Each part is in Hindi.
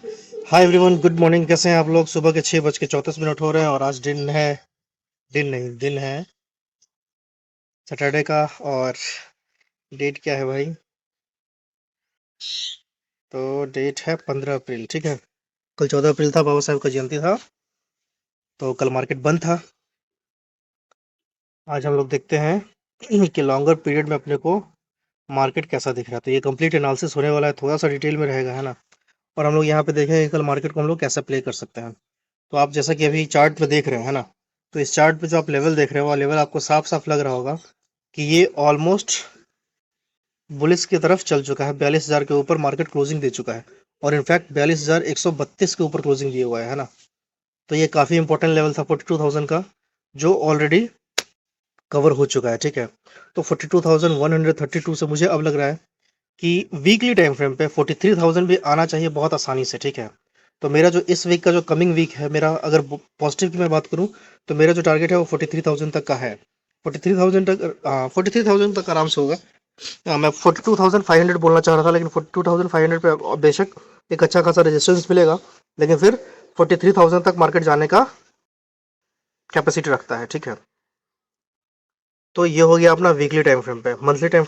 Hi everyone, good morning. कैसे हैं आप लोग? सुबह के 6:34 हो रहे हैं और आज दिन है सैटरडे का। और डेट क्या है भाई? तो डेट है 15 अप्रैल। ठीक है, कल 14 अप्रैल था, बाबा साहब का जयंती था, तो कल मार्केट बंद था। आज हम लोग देखते हैं कि लॉन्गर पीरियड में अपने को मार्केट कैसा दिख रहा है। तो ये कंप्लीट एनालिसिस होने वाला है, थोड़ा सा डिटेल में रहेगा, है ना। और हम लोग यहाँ पे देखेंगे कल मार्केट को हम लोग कैसे प्ले कर सकते हैं। तो आप जैसा कि अभी चार्ट पे देख रहे हैं, है ना, तो इस चार्ट पे जो आप लेवल देख रहे हो, वो लेवल आपको साफ साफ लग रहा होगा कि ये ऑलमोस्ट बुलिस की तरफ चल चुका है। 42,000 के ऊपर मार्केट क्लोजिंग दे चुका है और इनफैक्ट 42,132 के ऊपर क्लोजिंग दिया हुआ है ना। तो ये काफ़ी इंपॉर्टेंट लेवल था 42,000 का, जो ऑलरेडी कवर हो चुका है। ठीक है, तो 42,132 से मुझे अब लग रहा है कि वीकली टाइम फ्रेम पे 43,000 भी आना चाहिए बहुत आसानी से। ठीक है, तो मेरा जो इस वीक का जो कमिंग वीक है, मेरा अगर पॉजिटिव की मैं बात करूं, तो मेरा जो टारगेट है वो 43,000 तक का है। 43,000 तक, 43,000 तक आराम से होगा। मैं 42,500 बोलना चाह रहा था, लेकिन 42,500 पे बेशक एक अच्छा खासा रेजिस्टेंस मिलेगा, लेकिन फिर 43,000 तक मार्केट जाने का कैपेसिटी रखता है। ठीक है, तो ये हो गया अपना वीकली टाइम फ्रेम पे। मंथली टाइम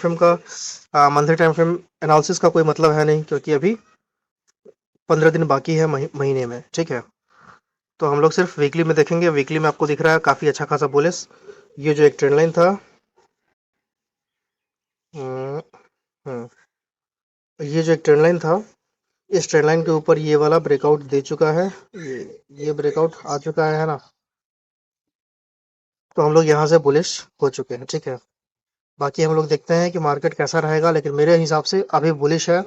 फ्रेम एनालिसिस का कोई मतलब है नहीं, क्योंकि अभी 15 दिन बाकी है महीने में। ठीक है, तो हम लोग सिर्फ वीकली में देखेंगे। वीकली में आपको दिख रहा है काफ़ी अच्छा खासा बुलिस। ये जो एक ट्रेंड लाइन था, हम्म, हम्म, ये जो एक ट्रेंड लाइन था, इस ट्रेंड लाइन के ऊपर ये वाला ब्रेकआउट दे चुका है। ये ब्रेकआउट आ चुका है ना। तो हम लोग यहाँ से बुलिश हो चुके हैं। ठीक है, बाकी हम लोग देखते हैं कि मार्केट कैसा रहेगा, लेकिन मेरे हिसाब से अभी बुलिश है।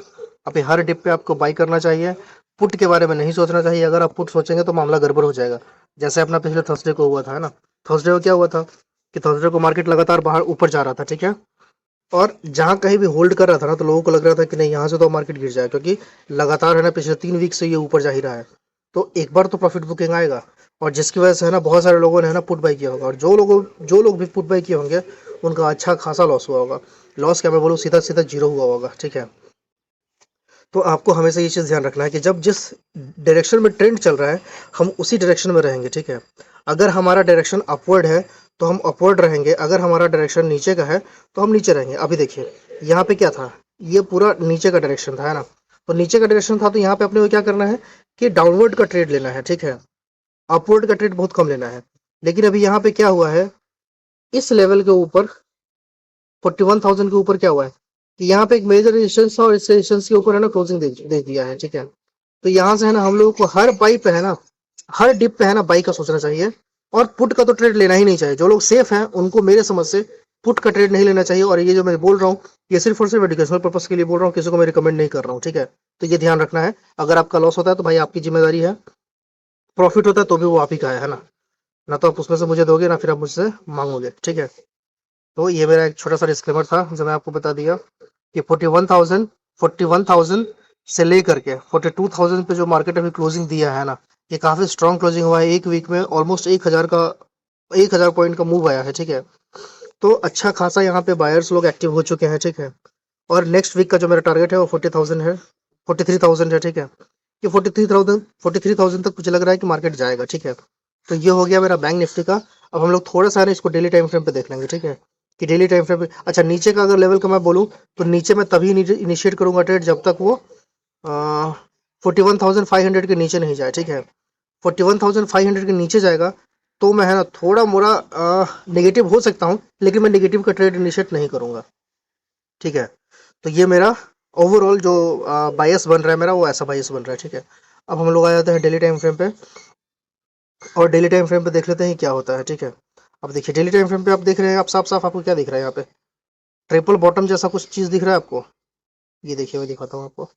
अभी हर डिप पे आपको बाई करना चाहिए, पुट के बारे में नहीं सोचना चाहिए। अगर आप पुट सोचेंगे तो मामला गड़बड़ हो जाएगा, जैसे अपना पिछले थर्सडे को हुआ था, है ना। थर्सडे को क्या हुआ था कि थर्सडे को मार्केट लगातार बाहर ऊपर जा रहा था। ठीक है, और जहाँ कहीं भी होल्ड कर रहा था ना, तो लोगों को लग रहा था कि नहीं, यहाँ से तो मार्केट गिर जाए, क्योंकि लगातार है ना पिछले 3 वीक से ये ऊपर जा ही रहा है। तो एक बार तो प्रॉफिट बुकिंग आएगा, और जिसकी वजह से है ना बहुत सारे लोगों ने है ना पुट बाई किया होगा, और जो लोग भी पुट बाई किए होंगे उनका अच्छा खासा लॉस हुआ होगा। लॉस क्या मैं बोलूँ, सीधा सीधा जीरो हुआ होगा। ठीक है, तो आपको हमेशा ये चीज़ ध्यान रखना है कि जब जिस डायरेक्शन में ट्रेंड चल रहा है, हम उसी डायरेक्शन में रहेंगे। ठीक है, अगर हमारा डायरेक्शन अपवर्ड है तो हम अपवर्ड रहेंगे, अगर हमारा डायरेक्शन नीचे का है तो हम नीचे रहेंगे। अभी देखिए यहाँ पे क्या था, ये पूरा नीचे का डायरेक्शन था, है ना। तो नीचे का डायरेक्शन था, तो यहाँ पे अपने को क्या करना है कि डाउनवर्ड का ट्रेड लेना है। ठीक है, अपवर्ड का ट्रेड बहुत कम लेना है। लेकिन अभी यहाँ पे क्या हुआ है, इस लेवल के ऊपर 41,000 के ऊपर क्या हुआ है कि यहाँ पे एक मेजर रेजिस्टेंस था, और इस रेजिस्टेंस के ऊपर है ना क्लोजिंग दे दिया है। ठीक है, तो यहाँ से है ना हम लोगों को हर बाई पे है ना, हर डिप पे है ना बाई का सोचना चाहिए, और पुट का तो ट्रेड लेना ही नहीं चाहिए। जो लोग सेफ हैं उनको मेरे समझ से पुट का ट्रेड नहीं लेना चाहिए। और ये जो मैं बोल रहा हूँ, ये सिर्फ और सिर्फ एजुकेशनल पर्पस के लिए बोल रहा हूँ, किसी को मैं रिकमेंड नहीं कर रहा हूँ। ठीक है, तो ये ध्यान रखना है। अगर आपका लॉस होता है तो भाई आपकी जिम्मेदारी है, प्रॉफिट होता है तो भी वो आप ही का है ना। ना तो आप उसमें से मुझे दोगे, ना फिर आप मुझसे मांगोगे। ठीक है, तो ये मेरा एक छोटा सा डिस्क्लेमर था जो मैं आपको बता दिया कि 41,000 से लेकर के 42,000 पे जो मार्केट अभी क्लोजिंग दिया है ना, ये काफी स्ट्रॉन्ग क्लोजिंग हुआ है। एक वीक में ऑलमोस्ट 1,000 पॉइंट का मूव आया है। ठीक है, तो अच्छा खासा यहाँ पे बायर्स लोग एक्टिव हो चुके हैं। ठीक है, और नेक्स्ट वीक का जो मेरा टारगेट है वो 40,000 है, 43,000 है। ठीक है, ये 43,000 तक मुझे लग रहा है कि मार्केट जाएगा। ठीक है, तो ये हो गया मेरा बैंक निफ्टी का। अब हम लोग थोड़ा सा है ना इसको डेली टाइम फ्रेम पे देख लेंगे। ठीक है, कि डेली टाइम फ्रेम पे अच्छा नीचे का अगर लेवल का मैं बोलूँ, तो नीचे मैं तभी इनिशिएट करूंगा ट्रेड जब तक वो 41,500 के नीचे नहीं जाए। ठीक है, 41,500 के नीचे जाएगा तो मैं है ना थोड़ा मोड़ा नेगेटिव हो सकता हूँ, लेकिन मैं नेगेटिव का ट्रेड इनिशिएट नहीं करूंगा। ठीक है, तो ये मेरा ओवरऑल जो बायस बन रहा है मेरा, वो ऐसा बायस बन रहा है। ठीक है, अब हम लोग आ जाते हैं डेली टाइम फ्रेम पे, और डेली टाइम फ्रेम पे देख लेते हैं क्या होता है। ठीक है, अब देखिए डेली टाइम फ्रेम पे आप देख रहे हैं, आप साफ साफ आपको क्या दिख रहा है यहाँ पे, ट्रिपल बॉटम जैसा कुछ चीज दिख रहा है आपको। ये देखिए मैं दिखाता हूँ आपको,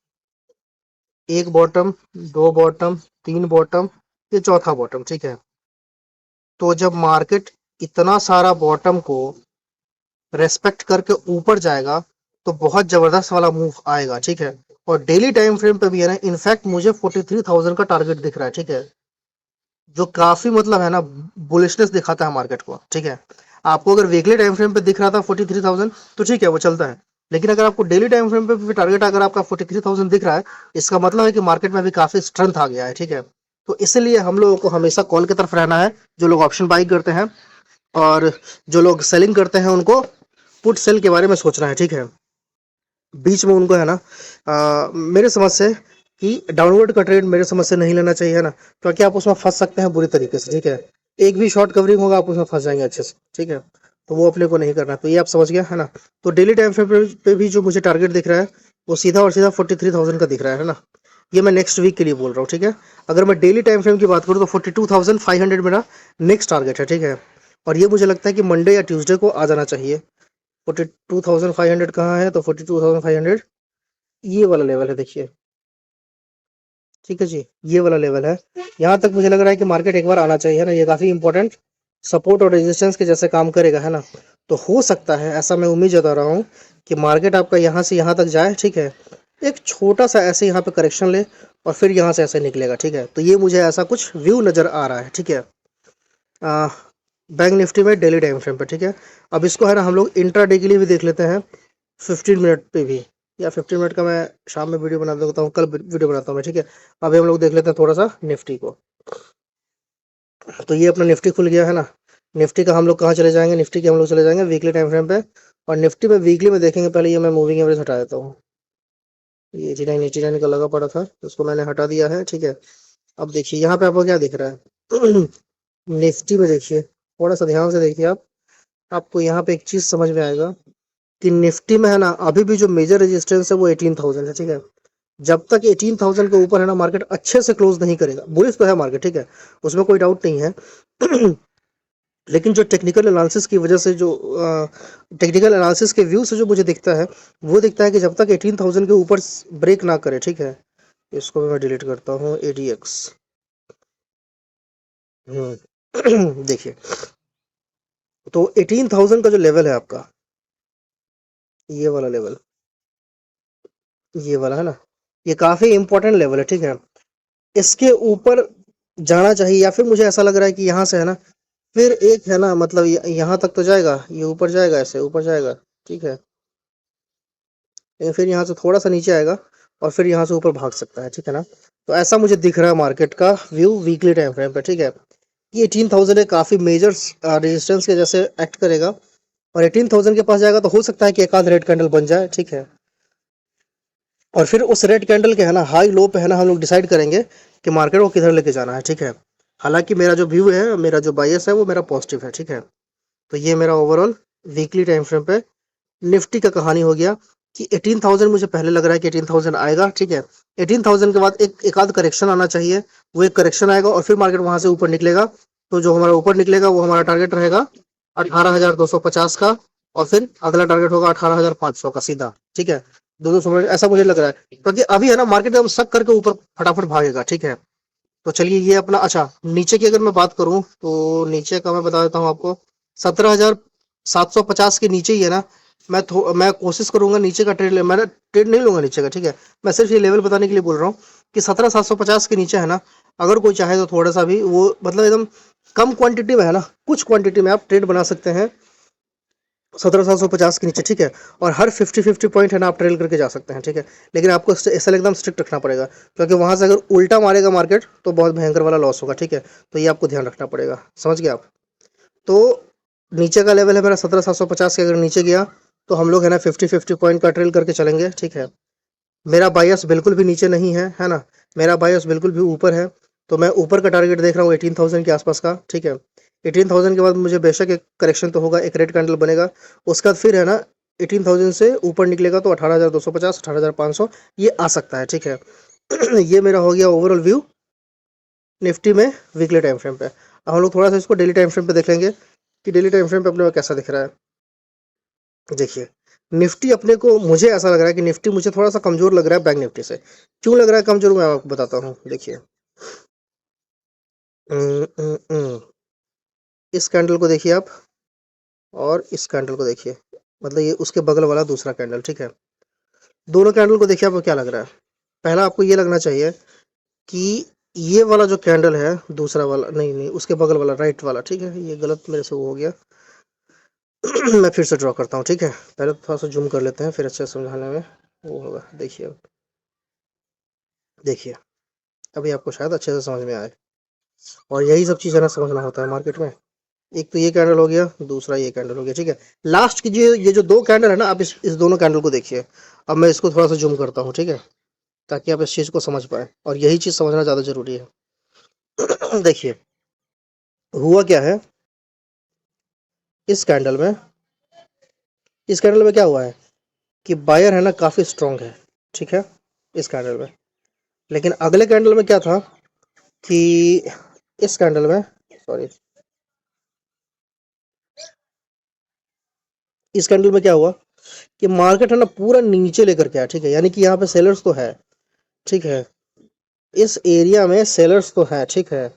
एक बॉटम, दो बॉटम, तीन बॉटम, ये चौथा बॉटम। ठीक है, तो जब मार्केट इतना सारा बॉटम को रेस्पेक्ट करके ऊपर जाएगा तो बहुत जबरदस्त वाला मूव आएगा। ठीक है, और डेली टाइम फ्रेम पे भी है ना, इनफैक्ट मुझे 43,000 का टारगेट दिख रहा है। ठीक है, जो काफी मतलब है ना बुलिशनेस दिखाता है मार्केट को। ठीक है, आपको अगर वीकली टाइम फ्रेम पे दिख रहा था 43,000 तो ठीक है, वो चलता है। लेकिन अगर आपको डेली टाइम फ्रेम पे भी टारगेट अगर आपका 43,000 दिख रहा है, इसका मतलब है कि मार्केट में अभी काफी स्ट्रेंथ आ गया है, ठीक है। तो इसलिए हम लोगों को हमेशा कॉल की तरफ रहना है, जो लोग ऑप्शन बाई करते हैं, और जो लोग सेलिंग करते हैं उनको पुट सेल के बारे में सोचना है, ठीक है। बीच में उनको है ना मेरे समझ से कि डाउनवर्ड का ट्रेड मेरे समझ से नहीं लेना चाहिए, है ना, क्योंकि आप उसमें फंस सकते हैं बुरी तरीके से, ठीक है। एक भी शॉर्ट कवरिंग होगा आप उसमें फंस जाएंगे अच्छे से, ठीक है। तो वो अपने को नहीं करना, तो ये आप समझ गया, है ना। तो डेली टाइम फ्रेम पे भी जो मुझे टारगेट दिख रहा है, वो सीधा और सीधा 43,000 का दिख रहा है ना। ये मैं नेक्स्ट वीक के लिए बोल रहा हूँ, ठीक है। अगर मैं डेली टाइम फ्रेम की बात करूँ तो 42,500 मेरा नेक्स्ट टारगेट है, ठीक है। और ये मुझे लगता है कि मंडे या ट्यूसडे को आ जाना चाहिए। 42,500 कहाँ है, तो 42,500 ये वाला लेवल है, देखिए, ठीक है जी, ये वाला लेवल है। यहाँ तक मुझे लग रहा है कि मार्केट एक बार आना चाहिए, है ना। ये काफी इंपॉर्टेंट सपोर्ट और रेजिस्टेंस के जैसे काम करेगा, है ना। तो हो सकता है, ऐसा मैं उम्मीद जता रहा हूँ कि मार्केट आपका यहाँ से यहाँ तक जाए, ठीक है। एक छोटा सा ऐसे यहाँ पे करेक्शन ले और फिर यहाँ से ऐसे निकलेगा, ठीक है। तो ये मुझे ऐसा कुछ व्यू नजर आ रहा है, ठीक है। बैंक निफ्टी में डेली टाइम फ्रेम पे, ठीक है। अब इसको है ना हम लोग इंट्राडे के लिए भी देख लेते हैं, 15 मिनट पे भी, या 15 मिनट का मैं शाम में वीडियो बना देता हूँ, कल वीडियो बनाता हूँ मैं, ठीक है। अभी हम लोग देख लेते हैं थोड़ा सा निफ्टी को। तो ये अपना निफ्टी खुल गया, है ना। निफ्टी का हम लोग कहाँ चले जाएंगे, निफ्टी के हम लोग चले जाएंगे वीकली टाइम फ्रेम पे। और निफ्टी में वीकली में देखेंगे, पहले ये मैं मूविंग एवरेज हटा देता हूँ। ये 89 का लगा पड़ा था, तो उसको मैंने हटा दिया है, ठीक है। अब देखिए यहाँ पे आपको क्या दिख रहा है। निफ्टी में देखिए, थोड़ा सा ध्यान से देखिए आप, आपको यहाँ पे एक चीज समझ में आएगा कि निफ्टी में है ना अभी भी जो मेजर रेजिस्टेंस है वो 18,000 है, ठीक है। जब तक 18,000 के ऊपर है ना मार्केट अच्छे से क्लोज नहीं करेगा, बुलिश तो है मार्केट, ठीक है, उसमें कोई डाउट नहीं है। लेकिन जो टेक्निकल एनालिसिस की वजह से, जो टेक्निकल एनालिसिस के व्यू से जो मुझे दिखता है, वो दिखता है कि जब तक 18,000 के ऊपर ब्रेक ना करे, ठीक है। इसको भी मैं डिलीट करता हूँ, ADX। देखिए, तो 18,000 का जो लेवल है आपका, ये वाला लेवल, ये वाला है ना, ये काफी इंपॉर्टेंट लेवल है, ठीक है। इसके ऊपर जाना चाहिए, या फिर मुझे ऐसा लग रहा है कि यहाँ से है ना फिर एक है ना, मतलब यहाँ तक तो जाएगा, ये ऊपर जाएगा, ऐसे ऊपर जाएगा, ठीक है। लेकिन फिर यहाँ से थोड़ा सा नीचे आएगा और फिर यहाँ से ऊपर भाग सकता है, ठीक है ना। तो ऐसा मुझे दिख रहा है मार्केट का व्यू वीकली टाइम फ्रेम पे, ठीक है। ये 18,000 काफी मेजर रेजिस्टेंस के जैसे एक्ट करेगा, और 18,000 के पास जाएगा तो हो सकता है कि एक आध रेड कैंडल बन जाए, ठीक है। और फिर उस रेड कैंडल के है ना हाई लो पे है ना हम लोग डिसाइड करेंगे कि मार्केट को किधर लेके जाना है, ठीक है। हालांकि मेरा जो व्यू है, मेरा जो बायस है, वो मेरा पॉजिटिव है, ठीक है। तो ये मेरा ओवरऑल वीकली टाइम फ्रेम पे निफ्टी का कहानी हो गया कि 18,000 मुझे पहले लग रहा है कि 18,000 आएगा, ठीक है। 18,000 के बाद एक आध करेक्शन आना चाहिए, वो एक करेक्शन आएगा और फिर मार्केट वहां से ऊपर निकलेगा। तो जो हमारा ऊपर निकलेगा वो हमारा टारगेट रहेगा 18,250 का, और फिर अगला टारगेट होगा 18,500 का सीधा, ठीक है। दो दो सौ ऐसा मुझे लग रहा है, क्योंकि अभी है ना मार्केट एकदम शक करके ऊपर फटाफट भागेगा, ठीक है। तो चलिए ये अपना, अच्छा नीचे की अगर मैं बात करूं तो नीचे का मैं बता देता हूँ आपको, 17,750 के नीचे ही है ना। मैं कोशिश करूंगा नीचे का ट्रेड ले, मैं ट्रेड नहीं लूंगा नीचे का, ठीक है। मैं सिर्फ ये लेवल बताने के लिए बोल रहा हूँ कि 17,750 के नीचे है ना, अगर कोई चाहे तो थोड़ा सा भी वो, मतलब एकदम कम क्वांटिटी में है ना, कुछ क्वांटिटी में आप ट्रेड बना सकते हैं 17,750 के नीचे, ठीक है। और हर 50-50 पॉइंट है ना आप ट्रेल करके जा सकते हैं, ठीक है। लेकिन आपको एसएल एकदम स्ट्रिक्ट रखना पड़ेगा, क्योंकि वहां से अगर उल्टा मारेगा मार्केट तो बहुत भयंकर वाला लॉस होगा, ठीक है। तो ये आपको ध्यान रखना पड़ेगा, समझ गए आप। तो नीचे का लेवल है मेरा 17,750 के, अगर नीचे गया तो हम लोग है ना 50-50 पॉइंट का ट्रेल करके चलेंगे, ठीक है। मेरा बायस बिल्कुल भी नीचे नहीं है ना, मेरा बायस बिल्कुल भी ऊपर है। तो मैं ऊपर का टारगेट देख रहा हूँ 18,000 के आसपास का, ठीक है। 18,000 के बाद मुझे बेशक एक करेक्शन तो होगा, एक रेड कैंडल बनेगा, उसके बाद फिर है ना 18,000 से ऊपर निकलेगा तो 18,250, 18,500 ये आ सकता है, ठीक है। ये मेरा हो गया ओवरऑल व्यू निफ्टी में वीकली टाइम फ्रेम पे। अब हम लोग थोड़ा सा इसको डेली टाइम फ्रेम पे देख लेंगे कि डेली टाइम फ्रेम पे अपने को कैसा दिख रहा है। देखिए, निफ्टी अपने को, मुझे ऐसा लग रहा है कि निफ्टी मुझे थोड़ा सा कमजोर लग रहा है बैंक निफ्टी से। क्यों लग रहा है कमजोर, मैं आपको बताता हूँ, देखिए। अम, अम, अम, इस कैंडल को देखिए आप, और इस कैंडल को देखिए, मतलब ये उसके बगल वाला दूसरा कैंडल, ठीक है। दोनों कैंडल को देखिए, आपको क्या लग रहा है। पहला आपको ये लगना चाहिए कि ये वाला जो कैंडल है, दूसरा वाला नहीं नहीं, उसके बगल वाला राइट वाला, ठीक है। ये गलत मेरे से वो हो गया, मैं फिर से ड्रॉ करता हूँ, ठीक है। पहले तो थोड़ा सा जूम कर लेते हैं, फिर अच्छे से समझाने में वो होगा। देखिए अब, देखिए अभी आपको शायद अच्छे से समझ में आए। और यही सब चीज़ है ना, समझना होता है मार्केट में। एक तो ये कैंडल हो गया, दूसरा ये कैंडल हो गया, ठीक है। लास्ट की ये जो दो कैंडल है ना, आप इस दोनों कैंडल को देखिए। अब मैं इसको थोड़ा सा जूम करता हूँ, ठीक है, ताकि आप इस चीज़ को समझ पाए, और यही चीज़ समझना ज़्यादा जरूरी है। देखिए हुआ क्या है इस कैंडल में। इस कैंडल में क्या हुआ है कि बायर है ना काफ़ी स्ट्रांग है, ठीक है, इस कैंडल में। लेकिन अगले कैंडल में क्या था कि इस कैंडल में, सॉरी, इस कैंडल में क्या हुआ कि मार्केट है ना पूरा नीचे लेकर के आया, ठीक है। यानी कि यहाँ पे सेलर्स तो है, ठीक है, इस एरिया में सेलर्स तो है, ठीक है,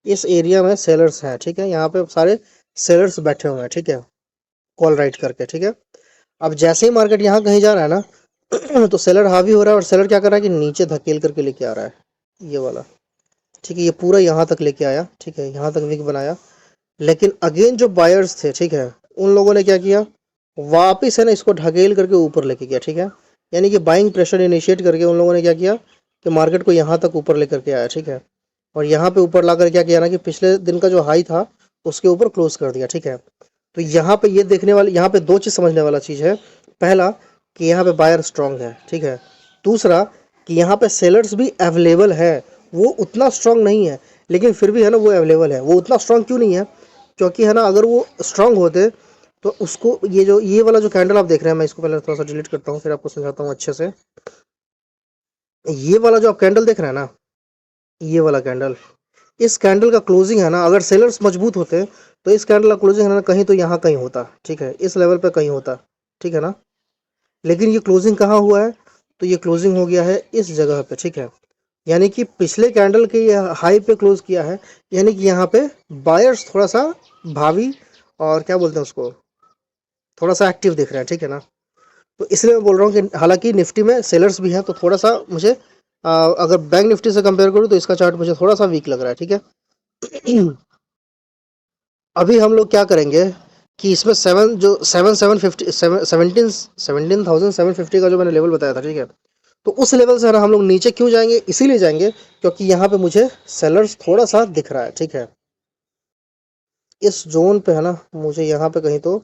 इस एरिया में सेलर्स हैं, ठीक है, यहाँ पे सारे सेलर्स बैठे हुए हैं, ठीक है, कॉल राइट करके, ठीक है। अब जैसे ही मार्केट यहाँ कहीं जा रहा है ना, तो सेलर हावी हो रहा है, और सेलर क्या कर रहा है कि नीचे धकेल करके लेके आ रहा है, ये वाला, ठीक है, ये पूरा यहाँ तक लेके आया, ठीक है, यहाँ तक विक बनाया। लेकिन अगेन जो बायर्स थे, ठीक है, उन लोगों ने क्या किया, वापिस है ना इसको ढकेल करके ऊपर लेके गया, ठीक है। यानी कि बाइंग प्रेशर इनिशिएट करके उन लोगों ने क्या किया कि मार्केट को यहाँ तक ऊपर लेकर के आया, ठीक है। और यहाँ पे ऊपर लाकर क्या किया ना कि पिछले दिन का जो हाई था उसके ऊपर क्लोज कर दिया, ठीक है। तो यहाँ पे ये देखने वाले, यहाँ पे दो चीज़ समझने वाला चीज़ है। पहला कि यहाँ पे बायर स्ट्रांग है, ठीक है। दूसरा कि यहाँ पे सेलर्स भी अवेलेबल है, वो उतना स्ट्रांग नहीं है, लेकिन फिर भी है ना वो अवेलेबल है। वो उतना स्ट्रांग क्यों नहीं है, क्योंकि है ना अगर वो स्ट्रांग होते तो उसको, ये वाला जो कैंडल आप देख रहे हैं, मैं इसको पहले थोड़ा सा डिलीट करता हूँ, फिर आपको समझाता हूँ अच्छे से। ये वाला जो आप कैंडल देख रहे हैं ना, ये वाला कैंडल, इस कैंडल का क्लोजिंग है ना, अगर सेलर्स मजबूत होते तो इस कैंडल का क्लोजिंग है ना कहीं तो यहाँ कहीं होता, ठीक है, इस लेवल पे कहीं होता, ठीक है ना। लेकिन ये क्लोजिंग कहाँ हुआ है, तो ये क्लोजिंग हो गया है इस जगह पे, ठीक है। यानी कि पिछले कैंडल के ये हाई पे क्लोज किया है, यानी कि यहाँ पे बायर्स थोड़ा सा भावी, और क्या बोलते हैं उसको, थोड़ा सा एक्टिव दिख रहा है, ठीक है ना। तो इसलिए मैं बोल रहा हूँ कि हालांकि निफ्टी में सेलर्स भी हैं, तो थोड़ा सा मुझे अगर बैंक निफ्टी से कंपेयर करूँ तो इसका चार्ट मुझे थोड़ा सा वीक लग रहा है, ठीक है। अभी हम लोग क्या करेंगे कि इसमें सेवन जो सेवन सेवन फिफ्टी सेवन 17,750 का जो मैंने लेवल बताया था, ठीक है, तो उस लेवल से है ना हम लोग नीचे क्यों जाएंगे, इसीलिए जाएंगे क्योंकि यहाँ पे मुझे सेलर्स थोड़ा सा दिख रहा है, ठीक है। इस जोन पे है ना मुझे यहाँ पे कहीं तो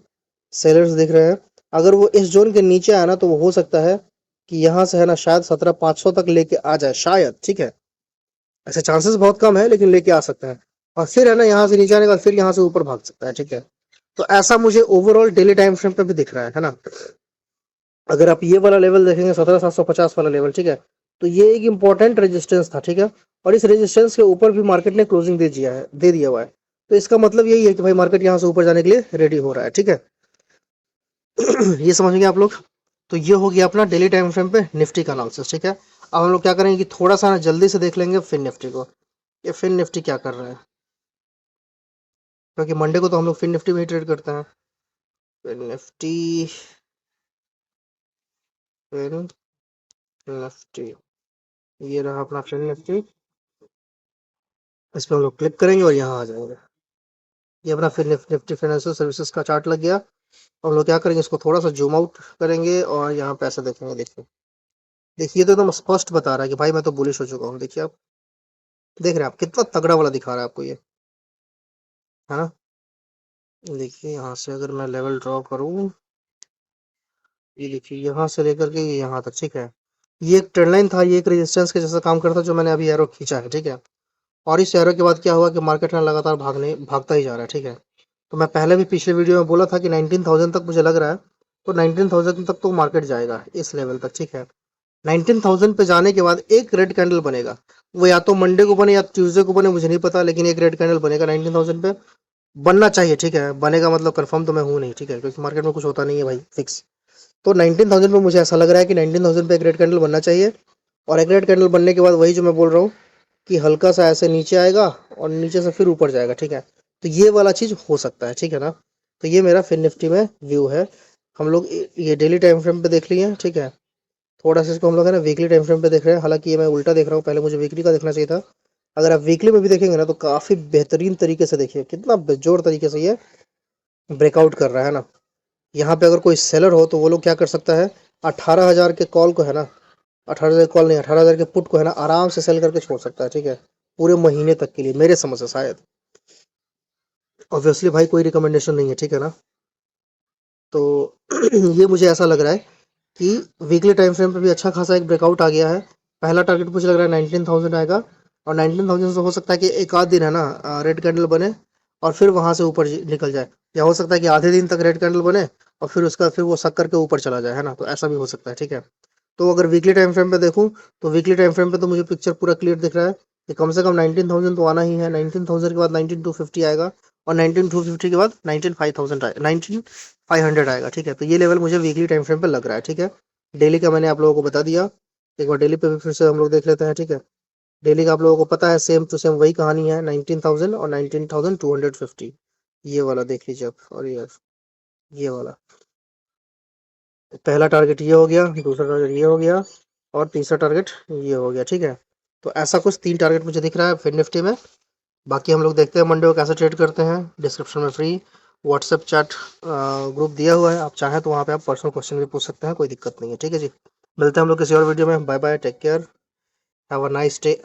सेलर्स दिख रहे हैं। अगर वो इस जोन के नीचे आया ना तो वो हो सकता है कि यहाँ से है ना शायद 17,500 तक लेके आ जाए शायद, ठीक है। ऐसे चांसेस बहुत कम है, लेकिन लेके आ सकता है। और फिर है ना यहाँ से नीचे आने के बाद फिर यहाँ से ऊपर भाग सकता है, ठीक है। तो ऐसा मुझे ओवरऑल डेली टाइम फ्रेम पे भी दिख रहा है ना। अगर आप ये वाला लेवल देखेंगे 17,750 वाला लेवल, ठीक है, तो ये एक इंपॉर्टेंट रेजिस्टेंस था, ठीक है। और इस रेजिस्टेंस के ऊपर भी मार्केट ने क्लोजिंग दे दिया हुआ है। तो इसका मतलब यही है कि भाई मार्केट यहाँ से ऊपर जाने के लिए रेडी हो रहा है, ठीक है। ये समझ गए आप लोग। तो ये हो गया अपना डेली टाइम फ्रेम पे निफ्टी का एनालिसिस, ठीक है। अब हम लोग क्या करेंगे कि थोड़ा सा ना जल्दी से देख लेंगे फिन निफ्टी को। ये फिन निफ्टी क्या कर रहा है, क्योंकि मंडे को तो हम लोग फिन निफ्टी में ही ट्रेड करते हैं। फिन निफ्टी, फिन निफ्टी, ये रहा अपना फिन निफ्टी। इस पर हम लोग क्लिक करेंगे और यहाँ आ जाएंगे। ये अपना फिर निफ्टी फाइनेंशियल सर्विसेज का चार्ट लग गया। हम लोग क्या करेंगे, इसको थोड़ा सा जूम आउट करेंगे और यहाँ पैसे देखेंगे। देखिए, देखिए तो एकदम स्पष्ट बता रहा है कि भाई मैं तो बुलिश हो चुका हूँ। देखिए आप देख रहे हैं, आप कितना तगड़ा वाला दिखा रहा है आपको ये, है ना। देखिए यहाँ से अगर मैं लेवल ड्रॉ करूँ, ये देखिए यहाँ से लेकर के यहाँ तक, ठीक है। ये एक ट्रेंड लाइन था, ये एक रेजिस्टेंस के जैसा काम करता, जो मैंने अभी एरो खींचा है, ठीक है। और इस एरो के बाद क्या हुआ कि मार्केट में लगातार भागता ही जा रहा है, ठीक है। तो मैं पहले भी पिछले वीडियो में बोला था कि 19,000 तक मुझे लग रहा है, तो 19,000 तक तो मार्केट जाएगा इस लेवल तक, ठीक है। 19,000 पे जाने के बाद एक रेड कैंडल बनेगा, वो या तो मंडे को बने या ट्यूसडे को बने, मुझे नहीं पता, लेकिन एक रेड कैंडल बनेगा 19,000 पे, बनना चाहिए, ठीक है। बनेगा मतलब कंफर्म तो मैं हूँ नहीं, ठीक है, क्योंकि मार्केट में कुछ होता नहीं है भाई फिक्स। तो 19,000 पे मुझे ऐसा लग रहा है कि 19,000 पे एक रेड कैंडल बनना चाहिए। और एक रेड कैंडल बनने के बाद वही जो मैं बोल रहा हूँ कि हल्का सा ऐसे नीचे आएगा और नीचे से फिर ऊपर जाएगा, ठीक है। तो ये वाला चीज़ हो सकता है, ठीक है ना। तो ये मेरा फिन निफ्टी में व्यू है। हम लोग ये डेली टाइम फ्रेम पे देख लिए हैं, ठीक है। थोड़ा सा इसको हम लोग है ना वीकली टाइम फ्रेम पे देख रहे हैं, हालांकि ये मैं उल्टा देख रहा हूँ, पहले मुझे वीकली का देखना चाहिए था। अगर आप वीकली में भी देखेंगे ना तो काफ़ी बेहतरीन तरीके से देखिए, कितना बेजोड़ तरीके से ये ब्रेकआउट कर रहा है ना। यहाँ पे अगर कोई सेलर हो तो वो लोग क्या कर सकता है, 18,000 के कॉल को है ना, 18,000 कॉल नहीं, 18,000 के पुट को है ना आराम से सेल करके छोड़ सकता है, ठीक है, पूरे महीने तक के लिए, मेरे समझ से शायद। ऑब्वियसली भाई कोई रिकमेंडेशन नहीं है, ठीक है ना। तो ये मुझे ऐसा लग रहा है कि वीकली टाइम फ्रेम पे भी अच्छा खासा एक ब्रेकआउट आ गया है। पहला टारगेट मुझे लग रहा है 19,000 आएगा, और 19,000 से हो सकता है कि एक आध दिन है ना रेड कैंडल बने और फिर वहां से ऊपर निकल जाए, या हो सकता है कि आधे दिन तक रेड कैंडल बने और फिर उसका फिर वो शक्कर के ऊपर चला जाए, है ना, तो ऐसा भी हो सकता है, ठीक है। तो अगर वीकली टाइम फ्रेम पे देखूं तो वीकली टाइम फ्रेम पे तो मुझे पिक्चर पूरा क्लियर दिख रहा है कि कम से कम 19,000 तो आना ही है, 19,000 के बाद 19,250 आएगा, और 19,250 के बाद 19,500 आएगा, 19,500 आएगा, ठीक है। तो ये लेवल मुझे वीकली टाइम फ्रेम पे लग रहा है, ठीक है। डेली का मैंने आप लोगों को बता दिया, एक बार डेली पे भी फिर से हम लोग देख लेते हैं, ठीक है। डेली का आप लोगों को पता है सेम टू सेम वही कहानी है, 19,000 और 19,250, ये वाला देख लीजिए आप, और ये वाला पहला टारगेट ये हो गया, दूसरा टारगेट ये हो गया, और तीसरा टारगेट ये हो गया, ठीक है। तो ऐसा कुछ 3 टारगेट मुझे दिख रहा है फिन निफ्टी में। बाकी हम लोग देखते हैं मंडे को कैसे ट्रेड करते हैं। डिस्क्रिप्शन में फ्री व्हाट्सएप चैट ग्रुप दिया हुआ है, आप चाहें तो वहाँ पे आप पर्सनल क्वेश्चन भी पूछ सकते हैं, कोई दिक्कत नहीं है, ठीक है जी। मिलते हैं हम लोग किसी और वीडियो में, bye bye, take care, have a nice day.